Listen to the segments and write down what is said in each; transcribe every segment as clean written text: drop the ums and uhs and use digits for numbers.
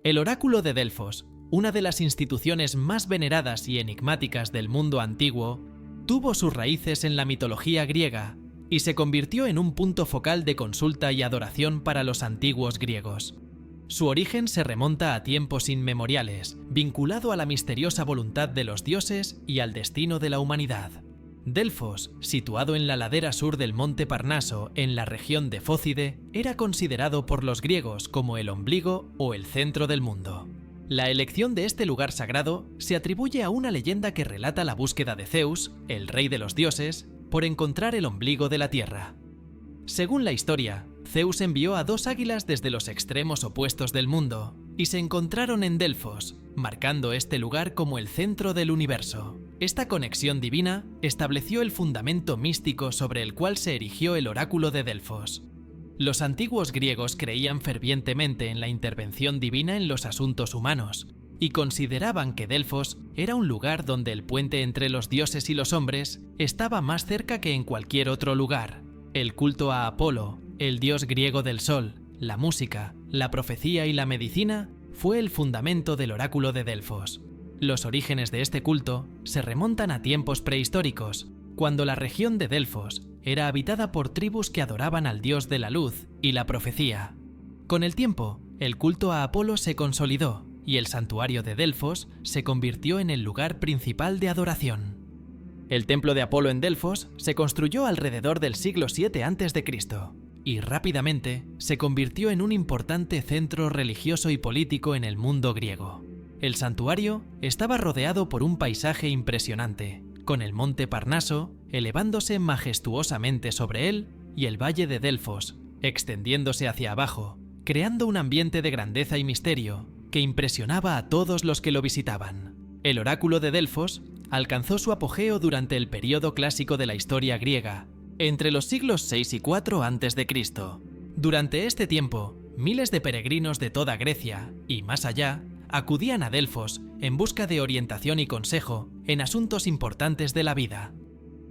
El oráculo de Delfos, una de las instituciones más veneradas y enigmáticas del mundo antiguo, tuvo sus raíces en la mitología griega y se convirtió en un punto focal de consulta y adoración para los antiguos griegos. Su origen se remonta a tiempos inmemoriales, vinculado a la misteriosa voluntad de los dioses y al destino de la humanidad. Delfos, situado en la ladera sur del monte Parnaso, en la región de Fócide, era considerado por los griegos como el ombligo o el centro del mundo. La elección de este lugar sagrado se atribuye a una leyenda que relata la búsqueda de Zeus, el rey de los dioses, por encontrar el ombligo de la tierra. Según la historia, Zeus envió a dos águilas desde los extremos opuestos del mundo y se encontraron en Delfos, marcando este lugar como el centro del universo. Esta conexión divina estableció el fundamento místico sobre el cual se erigió el oráculo de Delfos. Los antiguos griegos creían fervientemente en la intervención divina en los asuntos humanos y consideraban que Delfos era un lugar donde el puente entre los dioses y los hombres estaba más cerca que en cualquier otro lugar. El culto a Apolo, el dios griego del sol, la música, la profecía y la medicina fue el fundamento del oráculo de Delfos. Los orígenes de este culto se remontan a tiempos prehistóricos, cuando la región de Delfos era habitada por tribus que adoraban al dios de la luz y la profecía. Con el tiempo, el culto a Apolo se consolidó y el santuario de Delfos se convirtió en el lugar principal de adoración. El templo de Apolo en Delfos se construyó alrededor del siglo VII a.C. y rápidamente se convirtió en un importante centro religioso y político en el mundo griego. El santuario estaba rodeado por un paisaje impresionante, con el monte Parnaso elevándose majestuosamente sobre él y el valle de Delfos extendiéndose hacia abajo, creando un ambiente de grandeza y misterio que impresionaba a todos los que lo visitaban. El oráculo de Delfos alcanzó su apogeo durante el período clásico de la historia griega, entre los siglos 6 y 4 a.C. Durante este tiempo, miles de peregrinos de toda Grecia y más allá acudían a Delfos en busca de orientación y consejo en asuntos importantes de la vida.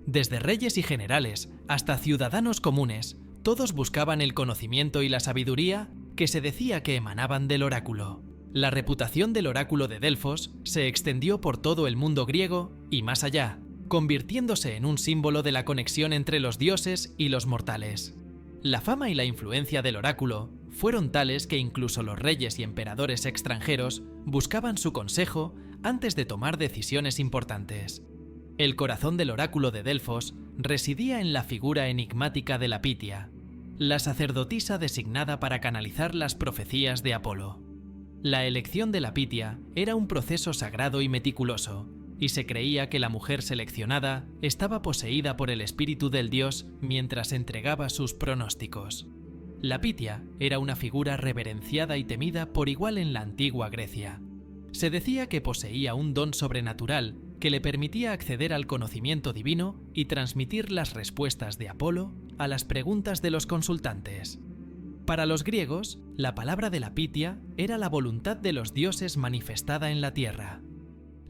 Desde reyes y generales hasta ciudadanos comunes, todos buscaban el conocimiento y la sabiduría que se decía que emanaban del oráculo. La reputación del oráculo de Delfos se extendió por todo el mundo griego y más allá, convirtiéndose en un símbolo de la conexión entre los dioses y los mortales. La fama y la influencia del oráculo fueron tales que incluso los reyes y emperadores extranjeros buscaban su consejo antes de tomar decisiones importantes. El corazón del oráculo de Delfos residía en la figura enigmática de la Pitia, la sacerdotisa designada para canalizar las profecías de Apolo. La elección de la Pitia era un proceso sagrado y meticuloso, y se creía que la mujer seleccionada estaba poseída por el espíritu del dios mientras entregaba sus pronósticos. La Pitia era una figura reverenciada y temida por igual en la antigua Grecia. Se decía que poseía un don sobrenatural que le permitía acceder al conocimiento divino y transmitir las respuestas de Apolo a las preguntas de los consultantes. Para los griegos, la palabra de la Pitia era la voluntad de los dioses manifestada en la tierra.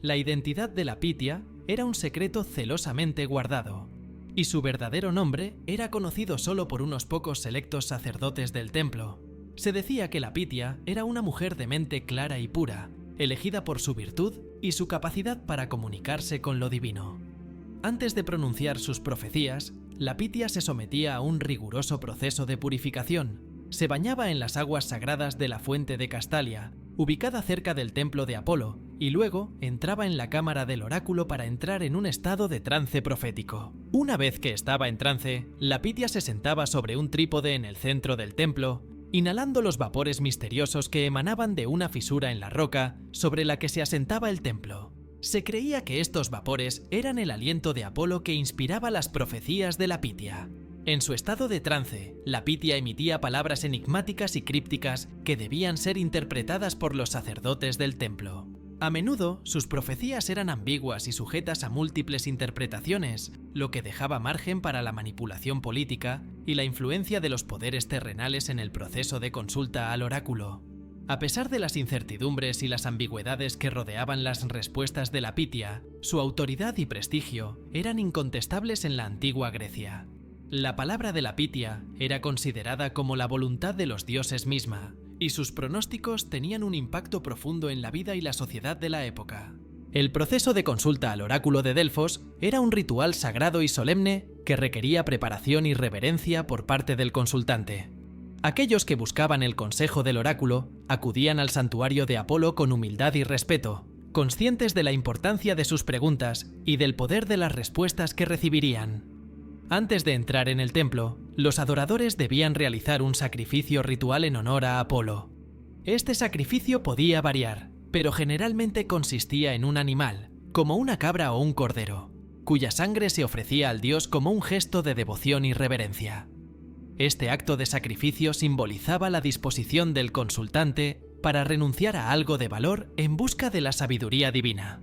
La identidad de la Pitia era un secreto celosamente guardado, y su verdadero nombre era conocido solo por unos pocos selectos sacerdotes del templo. Se decía que la Pitia era una mujer de mente clara y pura, elegida por su virtud y su capacidad para comunicarse con lo divino. Antes de pronunciar sus profecías, la Pitia se sometía a un riguroso proceso de purificación. Se bañaba en las aguas sagradas de la fuente de Castalia, ubicada cerca del templo de Apolo, y luego entraba en la cámara del oráculo para entrar en un estado de trance profético. Una vez que estaba en trance, la Pitia se sentaba sobre un trípode en el centro del templo, inhalando los vapores misteriosos que emanaban de una fisura en la roca sobre la que se asentaba el templo. Se creía que estos vapores eran el aliento de Apolo que inspiraba las profecías de la Pitia. En su estado de trance, la Pitia emitía palabras enigmáticas y crípticas que debían ser interpretadas por los sacerdotes del templo. A menudo, sus profecías eran ambiguas y sujetas a múltiples interpretaciones, lo que dejaba margen para la manipulación política y la influencia de los poderes terrenales en el proceso de consulta al oráculo. A pesar de las incertidumbres y las ambigüedades que rodeaban las respuestas de la Pitia, su autoridad y prestigio eran incontestables en la antigua Grecia. La palabra de la Pitia era considerada como la voluntad de los dioses misma, y sus pronósticos tenían un impacto profundo en la vida y la sociedad de la época. El proceso de consulta al oráculo de Delfos era un ritual sagrado y solemne que requería preparación y reverencia por parte del consultante. Aquellos que buscaban el consejo del oráculo acudían al santuario de Apolo con humildad y respeto, conscientes de la importancia de sus preguntas y del poder de las respuestas que recibirían. Antes de entrar en el templo, los adoradores debían realizar un sacrificio ritual en honor a Apolo. Este sacrificio podía variar, pero generalmente consistía en un animal, como una cabra o un cordero, cuya sangre se ofrecía al dios como un gesto de devoción y reverencia. Este acto de sacrificio simbolizaba la disposición del consultante para renunciar a algo de valor en busca de la sabiduría divina.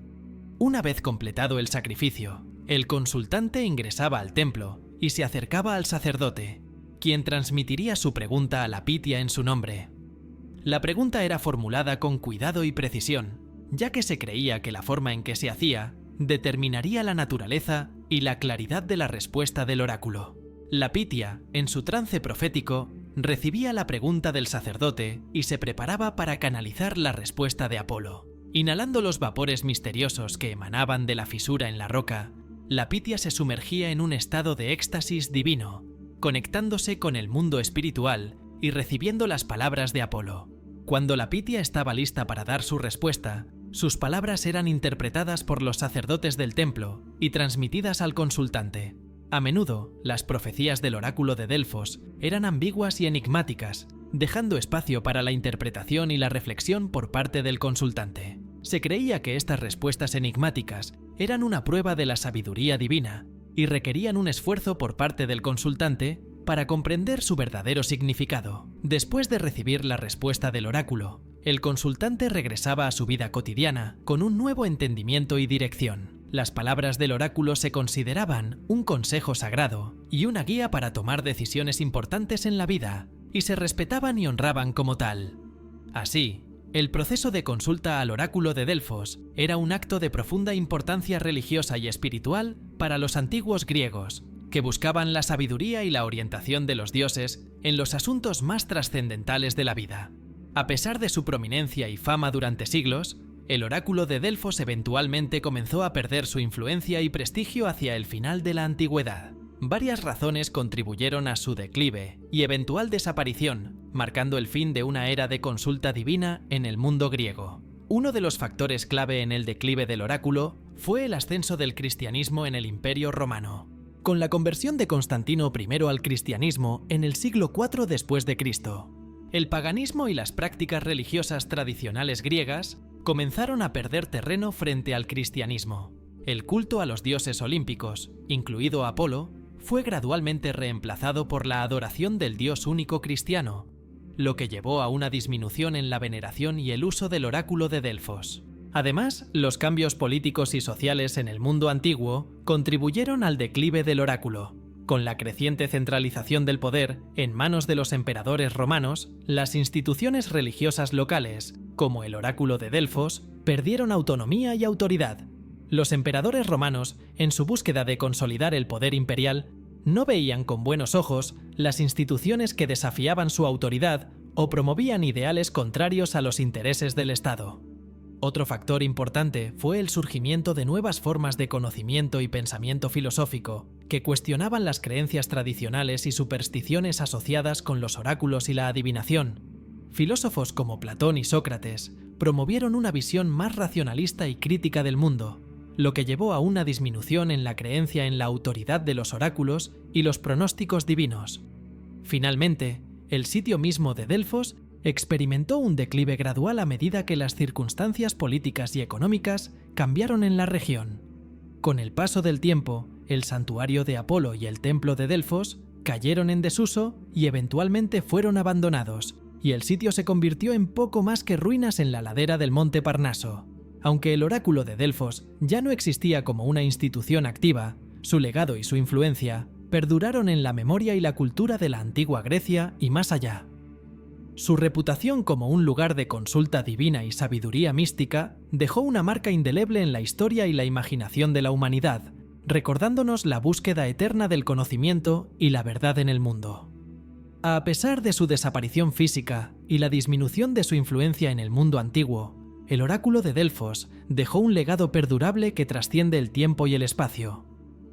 Una vez completado el sacrificio, el consultante ingresaba al templo y se acercaba al sacerdote, quien transmitiría su pregunta a la Pitia en su nombre. La pregunta era formulada con cuidado y precisión, ya que se creía que la forma en que se hacía determinaría la naturaleza y la claridad de la respuesta del oráculo. La Pitia, en su trance profético, recibía la pregunta del sacerdote y se preparaba para canalizar la respuesta de Apolo. Inhalando los vapores misteriosos que emanaban de la fisura en la roca, la Pitia se sumergía en un estado de éxtasis divino, conectándose con el mundo espiritual y recibiendo las palabras de Apolo. Cuando la Pitia estaba lista para dar su respuesta, sus palabras eran interpretadas por los sacerdotes del templo y transmitidas al consultante. A menudo, las profecías del oráculo de Delfos eran ambiguas y enigmáticas, dejando espacio para la interpretación y la reflexión por parte del consultante. Se creía que estas respuestas enigmáticas eran una prueba de la sabiduría divina y requerían un esfuerzo por parte del consultante para comprender su verdadero significado. Después de recibir la respuesta del oráculo, el consultante regresaba a su vida cotidiana con un nuevo entendimiento y dirección. Las palabras del oráculo se consideraban un consejo sagrado y una guía para tomar decisiones importantes en la vida, y se respetaban y honraban como tal. Así, el proceso de consulta al oráculo de Delfos era un acto de profunda importancia religiosa y espiritual para los antiguos griegos, que buscaban la sabiduría y la orientación de los dioses en los asuntos más trascendentales de la vida. A pesar de su prominencia y fama durante siglos, el oráculo de Delfos eventualmente comenzó a perder su influencia y prestigio hacia el final de la antigüedad. Varias razones contribuyeron a su declive y eventual desaparición, marcando el fin de una era de consulta divina en el mundo griego. Uno de los factores clave en el declive del oráculo fue el ascenso del cristianismo en el Imperio Romano. Con la conversión de Constantino I al cristianismo en el siglo IV después de Cristo, el paganismo y las prácticas religiosas tradicionales griegas comenzaron a perder terreno frente al cristianismo. El culto a los dioses olímpicos, incluido Apolo, fue gradualmente reemplazado por la adoración del Dios único cristiano, lo que llevó a una disminución en la veneración y el uso del oráculo de Delfos. Además, los cambios políticos y sociales en el mundo antiguo contribuyeron al declive del oráculo. Con la creciente centralización del poder en manos de los emperadores romanos, las instituciones religiosas locales, como el oráculo de Delfos, perdieron autonomía y autoridad. Los emperadores romanos, en su búsqueda de consolidar el poder imperial, no veían con buenos ojos las instituciones que desafiaban su autoridad o promovían ideales contrarios a los intereses del Estado. Otro factor importante fue el surgimiento de nuevas formas de conocimiento y pensamiento filosófico que cuestionaban las creencias tradicionales y supersticiones asociadas con los oráculos y la adivinación. Filósofos como Platón y Sócrates promovieron una visión más racionalista y crítica del mundo, lo que llevó a una disminución en la creencia en la autoridad de los oráculos y los pronósticos divinos. Finalmente, el sitio mismo de Delfos experimentó un declive gradual a medida que las circunstancias políticas y económicas cambiaron en la región. Con el paso del tiempo, el santuario de Apolo y el templo de Delfos cayeron en desuso y eventualmente fueron abandonados, y el sitio se convirtió en poco más que ruinas en la ladera del monte Parnaso. Aunque el oráculo de Delfos ya no existía como una institución activa, su legado y su influencia perduraron en la memoria y la cultura de la antigua Grecia y más allá. Su reputación como un lugar de consulta divina y sabiduría mística dejó una marca indeleble en la historia y la imaginación de la humanidad, recordándonos la búsqueda eterna del conocimiento y la verdad en el mundo. A pesar de su desaparición física y la disminución de su influencia en el mundo antiguo, el oráculo de Delfos dejó un legado perdurable que trasciende el tiempo y el espacio.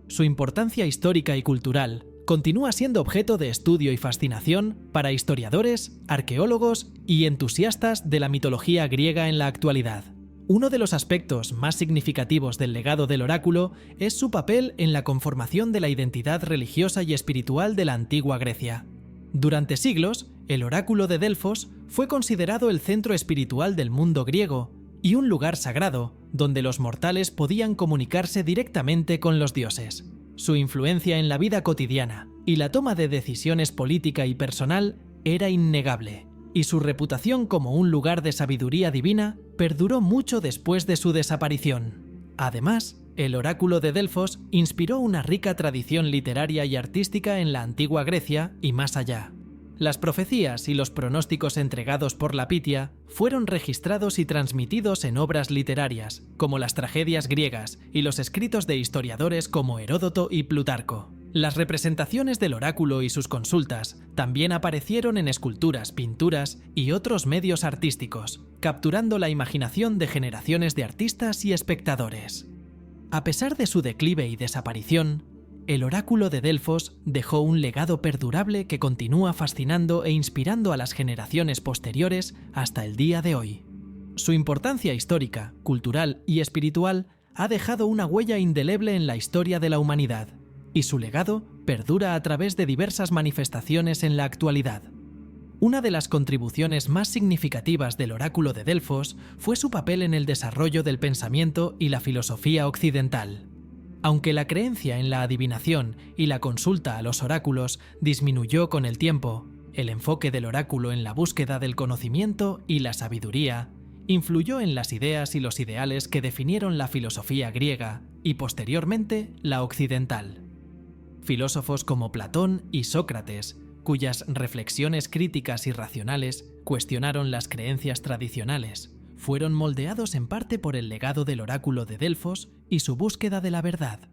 Su importancia histórica y cultural continúa siendo objeto de estudio y fascinación para historiadores, arqueólogos y entusiastas de la mitología griega en la actualidad. Uno de los aspectos más significativos del legado del oráculo es su papel en la conformación de la identidad religiosa y espiritual de la antigua Grecia. Durante siglos, el oráculo de Delfos fue considerado el centro espiritual del mundo griego y un lugar sagrado donde los mortales podían comunicarse directamente con los dioses. Su influencia en la vida cotidiana y la toma de decisiones política y personal era innegable, y su reputación como un lugar de sabiduría divina perduró mucho después de su desaparición. Además, el oráculo de Delfos inspiró una rica tradición literaria y artística en la antigua Grecia y más allá. Las profecías y los pronósticos entregados por la Pitia fueron registrados y transmitidos en obras literarias, como las tragedias griegas y los escritos de historiadores como Heródoto y Plutarco. Las representaciones del oráculo y sus consultas también aparecieron en esculturas, pinturas y otros medios artísticos, capturando la imaginación de generaciones de artistas y espectadores. A pesar de su declive y desaparición, el oráculo de Delfos dejó un legado perdurable que continúa fascinando e inspirando a las generaciones posteriores hasta el día de hoy. Su importancia histórica, cultural y espiritual ha dejado una huella indeleble en la historia de la humanidad, y su legado perdura a través de diversas manifestaciones en la actualidad. Una de las contribuciones más significativas del oráculo de Delfos fue su papel en el desarrollo del pensamiento y la filosofía occidental. Aunque la creencia en la adivinación y la consulta a los oráculos disminuyó con el tiempo, el enfoque del oráculo en la búsqueda del conocimiento y la sabiduría influyó en las ideas y los ideales que definieron la filosofía griega y posteriormente la occidental. Filósofos como Platón y Sócrates, cuyas reflexiones críticas y racionales cuestionaron las creencias tradicionales, fueron moldeados en parte por el legado del oráculo de Delfos y su búsqueda de la verdad.